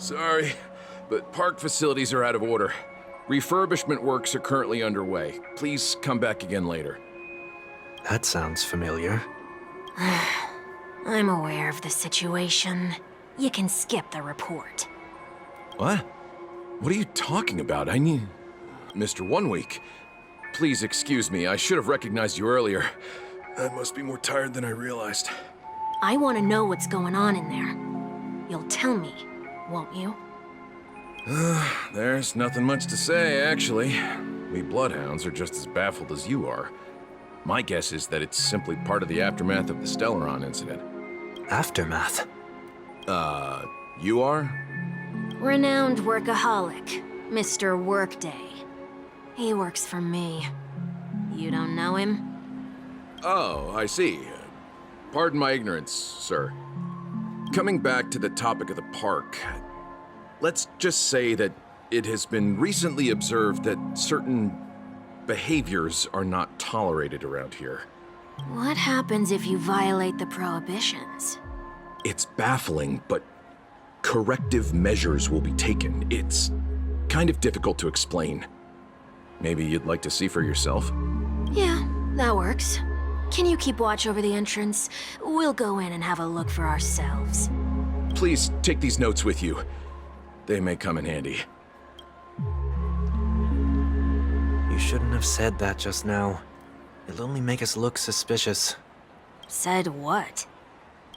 Sorry, but park facilities are out of order. Refurbishment works are currently underway. Please come back again later. That sounds familiar. I'm aware of the situation. You can skip the report. What? What are you talking about? I mean, Mr. One Week. Please excuse me, I should have recognized you earlier. I must be more tired than I realized. I want to know what's going on in there. You'll tell me, won't you? There's nothing much to say, actually. We Bloodhounds are just as baffled as you are. My guess is that it's simply part of the aftermath of the Stellaron incident. Aftermath? You are? Renowned workaholic, Mr. Workday. He works for me. You don't know him? Oh, I see. Pardon my ignorance, sir. Coming back to the topic of the park, let's just say that it has been recently observed that certain behaviors are not tolerated around here. What happens if you violate the prohibitions? It's baffling, but corrective measures will be taken. It's kind of difficult to explain. Maybe you'd like to see for yourself? Yeah, that works. Can you keep watch over the entrance? We'll go in and have a look for ourselves. Please take these notes with you. They may come in handy. You shouldn't have said that just now. It'll only make us look suspicious. Said what?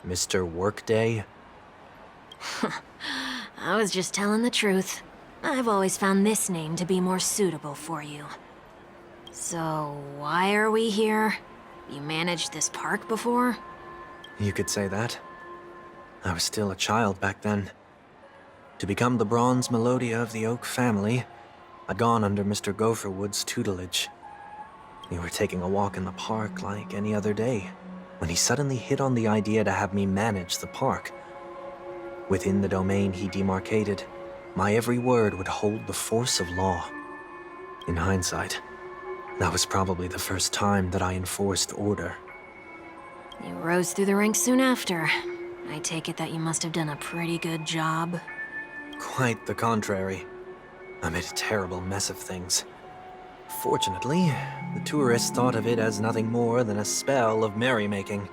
Mr. Workday? I was just telling the truth. I've always found this name to be more suitable for you. So, why are we here? You managed this park before? You could say that. I was still a child back then. To become the Bronze Melodia of the Oak family, I'd gone under Mr. Gopherwood's tutelage. We were taking a walk in the park like any other day, when he suddenly hit on the idea to have me manage the park. Within the domain he demarcated, my every word would hold the force of law. In hindsight, that was probably the first time that I enforced order. You rose through the ranks soon after. I take it that you must have done a pretty good job. Quite the contrary. I made a terrible mess of things. Fortunately, the tourists thought of it as nothing more than a spell of merrymaking.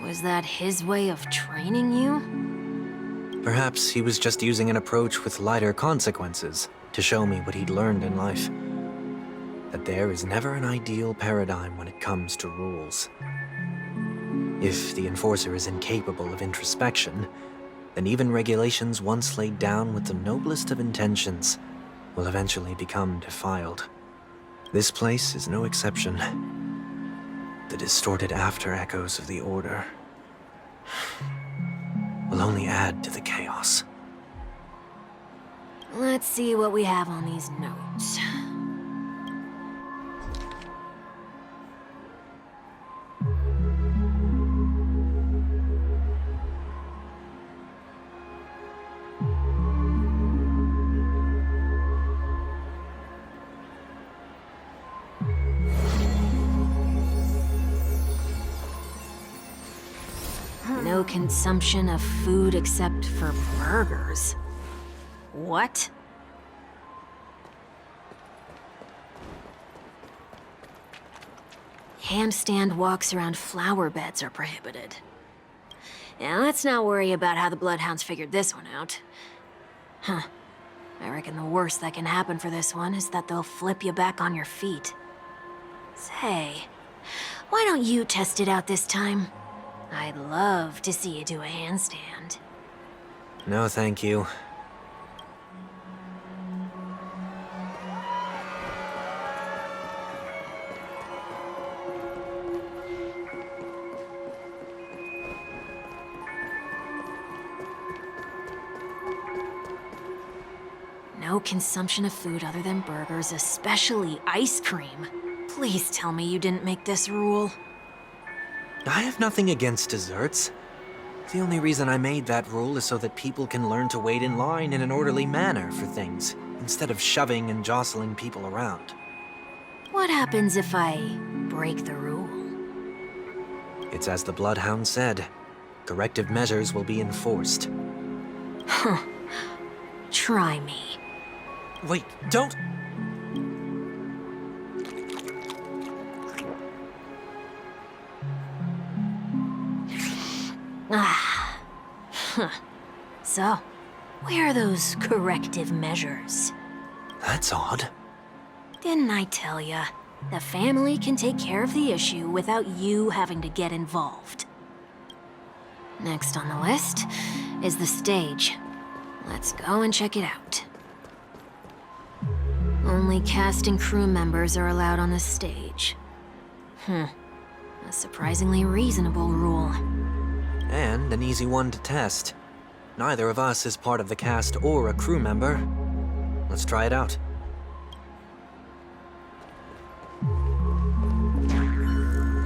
Was that his way of training you? Perhaps he was just using an approach with lighter consequences to show me what he'd learned in life. That there is never an ideal paradigm when it comes to rules. If the enforcer is incapable of introspection, then even regulations once laid down with the noblest of intentions will eventually become defiled. This place is no exception. The distorted after-echoes of the Order will only add to the chaos. Let's see what we have on these notes. No consumption of food except for burgers. What? Handstand walks around flower beds are prohibited. Now, let's not worry about how the Bloodhounds figured this one out. Huh. I reckon the worst that can happen for this one is that they'll flip you back on your feet. Say, why don't you test it out this time? I'd love to see you do a handstand. No, thank you. No consumption of food other than burgers, especially ice cream. Please tell me you didn't make this rule. I have nothing against desserts. The only reason I made that rule is so that people can learn to wait in line in an orderly manner for things, instead of shoving and jostling people around. What happens if I break the rule? It's as the Bloodhound said. Corrective measures will be enforced. Huh. Try me. Wait, don't! Ah. Huh. So, where are those corrective measures? That's odd. Didn't I tell ya? The family can take care of the issue without you having to get involved. Next on the list is the stage. Let's go and check it out. Only cast and crew members are allowed on the stage. A surprisingly reasonable rule. And an easy one to test. Neither of us is part of the cast or a crew member. Let's try it out.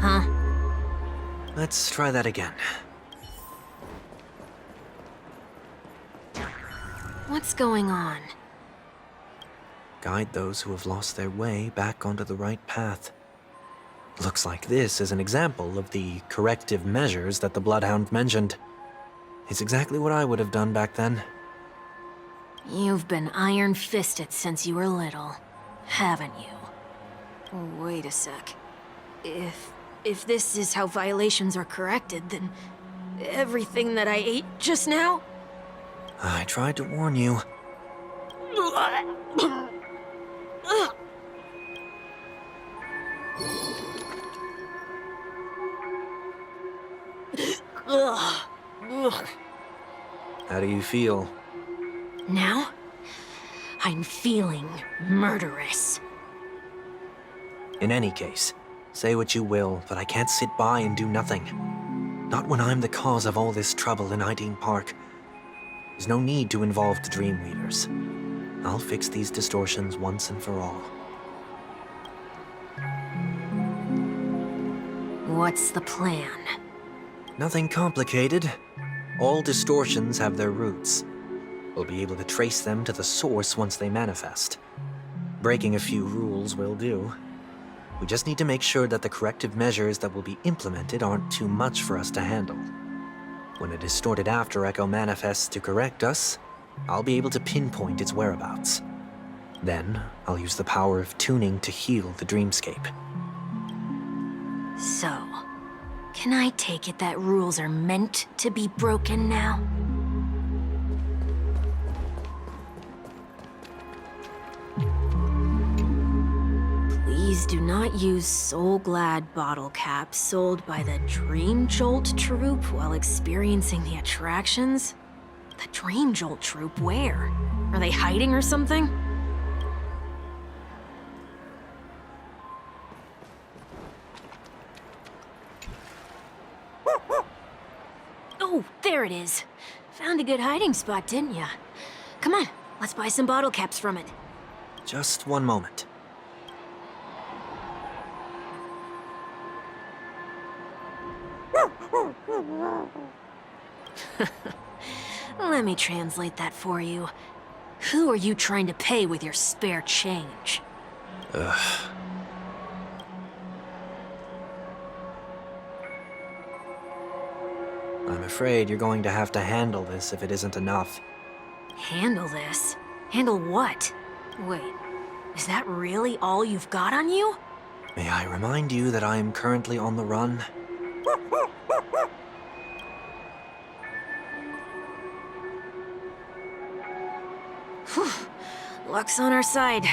Huh? Let's try that again. What's going on? Guide those who have lost their way back onto the right path. Looks like this is an example of the corrective measures that the Bloodhound mentioned. It's exactly what I would have done back then. You've been iron-fisted since you were little, haven't you? Wait a sec. If this is how violations are corrected, then everything that I ate just now? I tried to warn you. How do you feel? Now? I'm feeling murderous. In any case, say what you will, but I can't sit by and do nothing. Not when I'm the cause of all this trouble in Ideen Park. There's no need to involve the Dream Weavers. I'll fix these distortions once and for all. What's the plan? Nothing complicated. All distortions have their roots. We'll be able to trace them to the source once they manifest. Breaking a few rules will do. We just need to make sure that the corrective measures that will be implemented aren't too much for us to handle. When a distorted after echo manifests to correct us, I'll be able to pinpoint its whereabouts. Then, I'll use the power of tuning to heal the dreamscape. So, can I take it that rules are meant to be broken now? Please do not use Soul Glad bottle caps sold by the Dream Jolt troupe while experiencing the attractions. The Dream Jolt troupe, where? Are they hiding or something? Oh, there it is. Found a good hiding spot, didn't ya? Come on, let's buy some bottle caps from it. Just one moment. Let me translate that for you. Who are you trying to pay with your spare change? I'm afraid you're going to have to handle this if it isn't enough. Handle this? Handle what? Wait, is that really all you've got on you? May I remind you that I am currently on the run? Whew. Luck's on our side.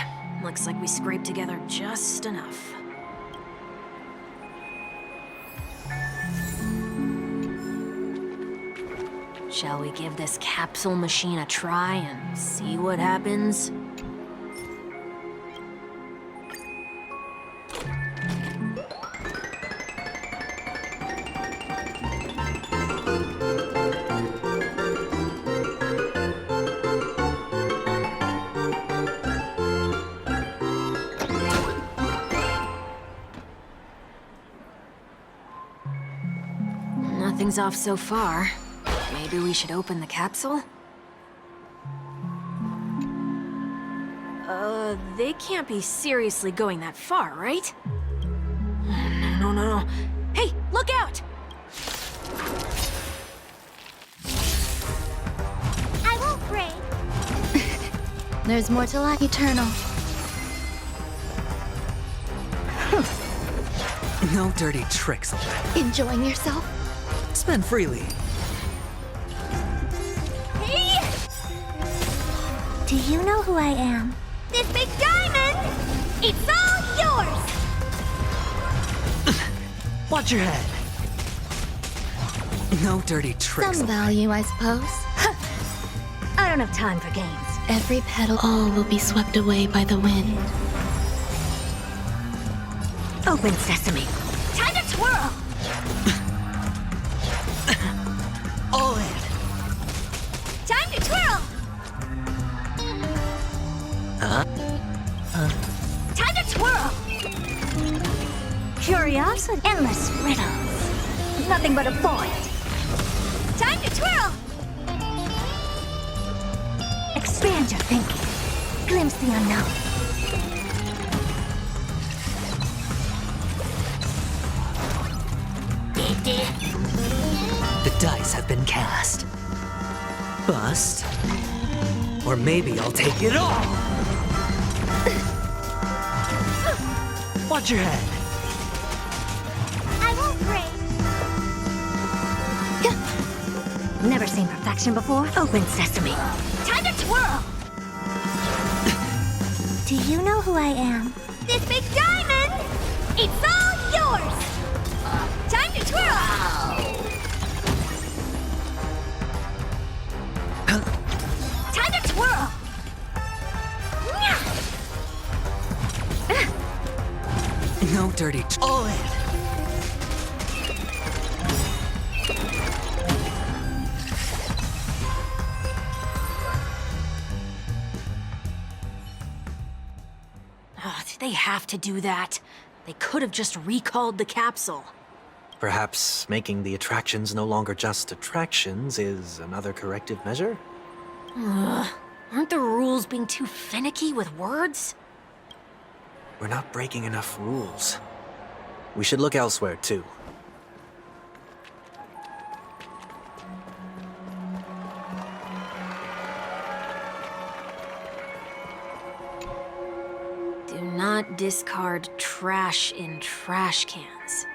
Looks like we scraped together just enough. Shall we give this capsule machine a try and see what happens? Nothing's off so far. Maybe we should open the capsule? They can't be seriously going that far, right? No. Hey, look out! I won't break. There's more to life. Eternal. No dirty tricks. Enjoying yourself? Spend freely. Do you know who I am? This big diamond! It's all yours! Watch your head. No dirty tricks. Some value, I suppose. I don't have time for games. Every petal, all will be swept away by the wind. Open sesame. Time to twirl! All in. Time to twirl! Time to twirl! Curiosity. Endless riddles. Nothing but a void. Time to twirl! Expand your thinking. Glimpse the unknown. The dice have been cast. Bust. Or maybe I'll take it all. Watch your head. I won't break. Never seen perfection before. Open sesame. Time to twirl! Do you know who I am? This big diamond! It's all yours! Time to twirl! Time to twirl! No dirty. All in. Oh, did they have to do that? They could have just recalled the capsule. Perhaps making the attractions no longer just attractions is another corrective measure? Aren't the rules being too finicky with words? We're not breaking enough rules. We should look elsewhere, too. Do not discard trash in trash cans.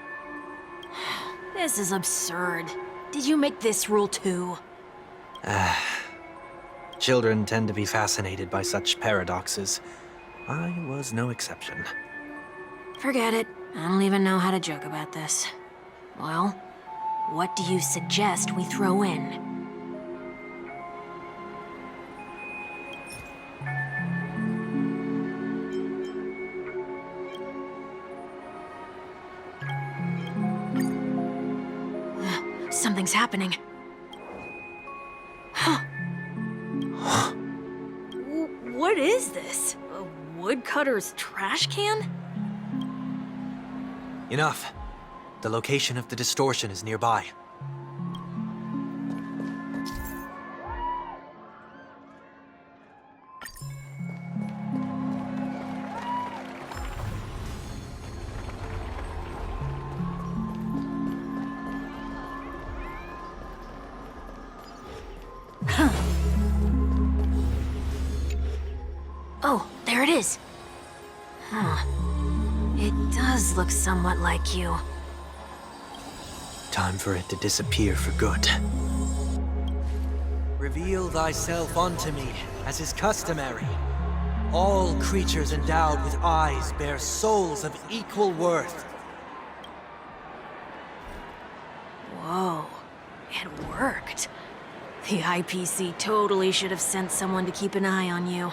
This is absurd. Did you make this rule too? Children tend to be fascinated by such paradoxes. I was no exception. Forget it. I don't even know how to joke about this. Well, what do you suggest we throw in? Something's happening. What is this? A woodcutter's trash can? Enough. The location of the distortion is nearby. Oh, there it is. Huh. It does look somewhat like you. Time for it to disappear for good. Reveal thyself unto me, as is customary. All creatures endowed with eyes bear souls of equal worth. Whoa, it worked. The IPC totally should have sent someone to keep an eye on you.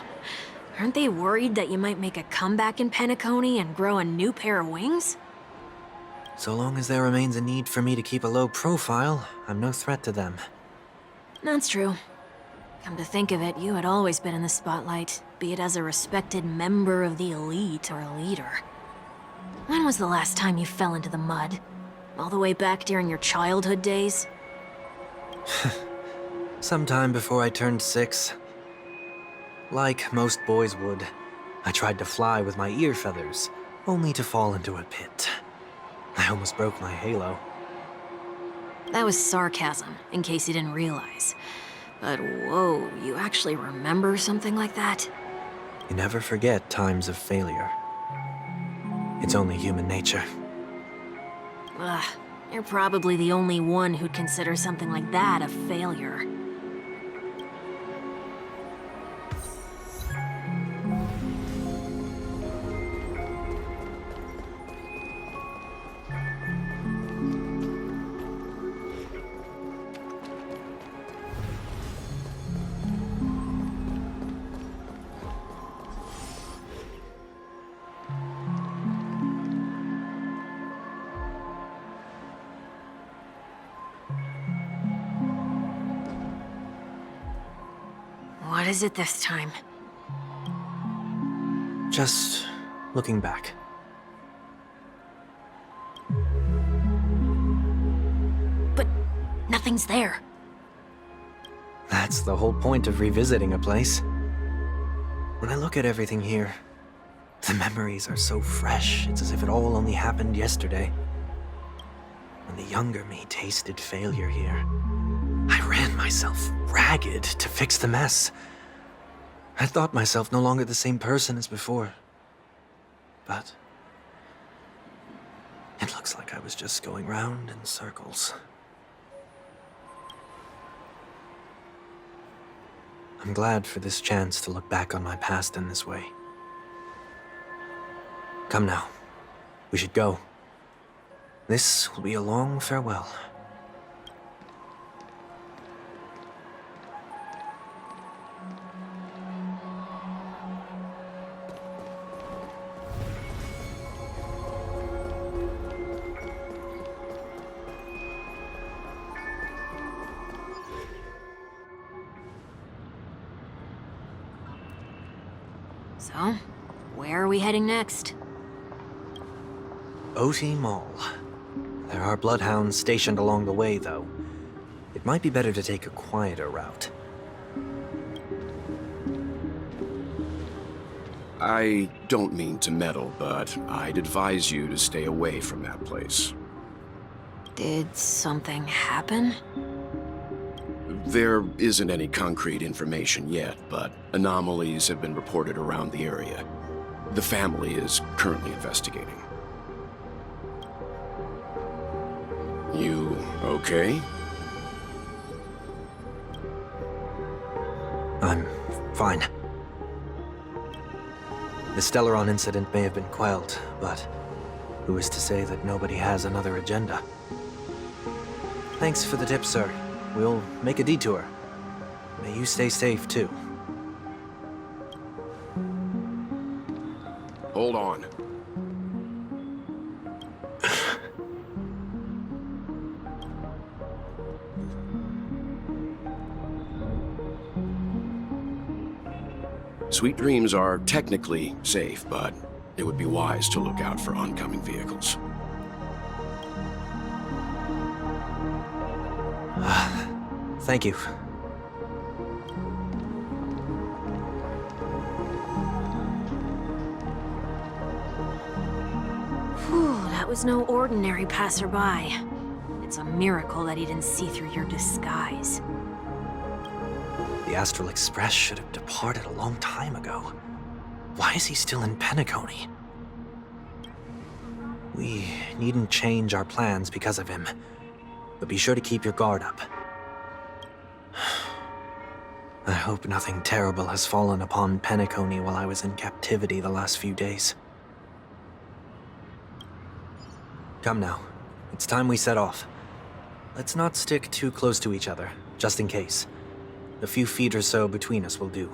Aren't they worried that you might make a comeback in Penacony and grow a new pair of wings? So long as there remains a need for me to keep a low profile, I'm no threat to them. That's true. Come to think of it, you had always been in the spotlight, be it as a respected member of the elite or a leader. When was the last time you fell into the mud? All the way back during your childhood days? Sometime before I turned 6. Like most boys would, I tried to fly with my ear feathers, only to fall into a pit. I almost broke my halo. That was sarcasm, in case you didn't realize. But whoa, you actually remember something like that? You never forget times of failure. It's only human nature. Ugh, you're probably the only one who'd consider something like that a failure. What is it this time? Just looking back. But nothing's there. That's the whole point of revisiting a place. When I look at everything here, the memories are so fresh, it's as if it all only happened yesterday. When the younger me tasted failure here, I ran myself ragged to fix the mess. I thought myself no longer the same person as before. But it looks like I was just going round in circles. I'm glad for this chance to look back on my past in this way. Come now, we should go. This will be a long farewell. So, where are we heading next? Oti Mall. There are bloodhounds stationed along the way, though. It might be better to take a quieter route. I don't mean to meddle, but I'd advise you to stay away from that place. Did something happen? There isn't any concrete information yet, but anomalies have been reported around the area. The family is currently investigating. You okay? I'm fine. The Stellaron incident may have been quelled, but who is to say that nobody has another agenda? Thanks for the tip, sir. We'll make a detour. May you stay safe, too. Hold on. Sweet Dreams are technically safe, but it would be wise to look out for oncoming vehicles. Thank you. Whew, that was no ordinary passerby. It's a miracle that he didn't see through your disguise. The Astral Express should have departed a long time ago. Why is he still in Penacony? We needn't change our plans because of him, but be sure to keep your guard up. I hope nothing terrible has fallen upon Penacony while I was in captivity the last few days. Come now, it's time we set off. Let's not stick too close to each other, just in case. A few feet or so between us will do.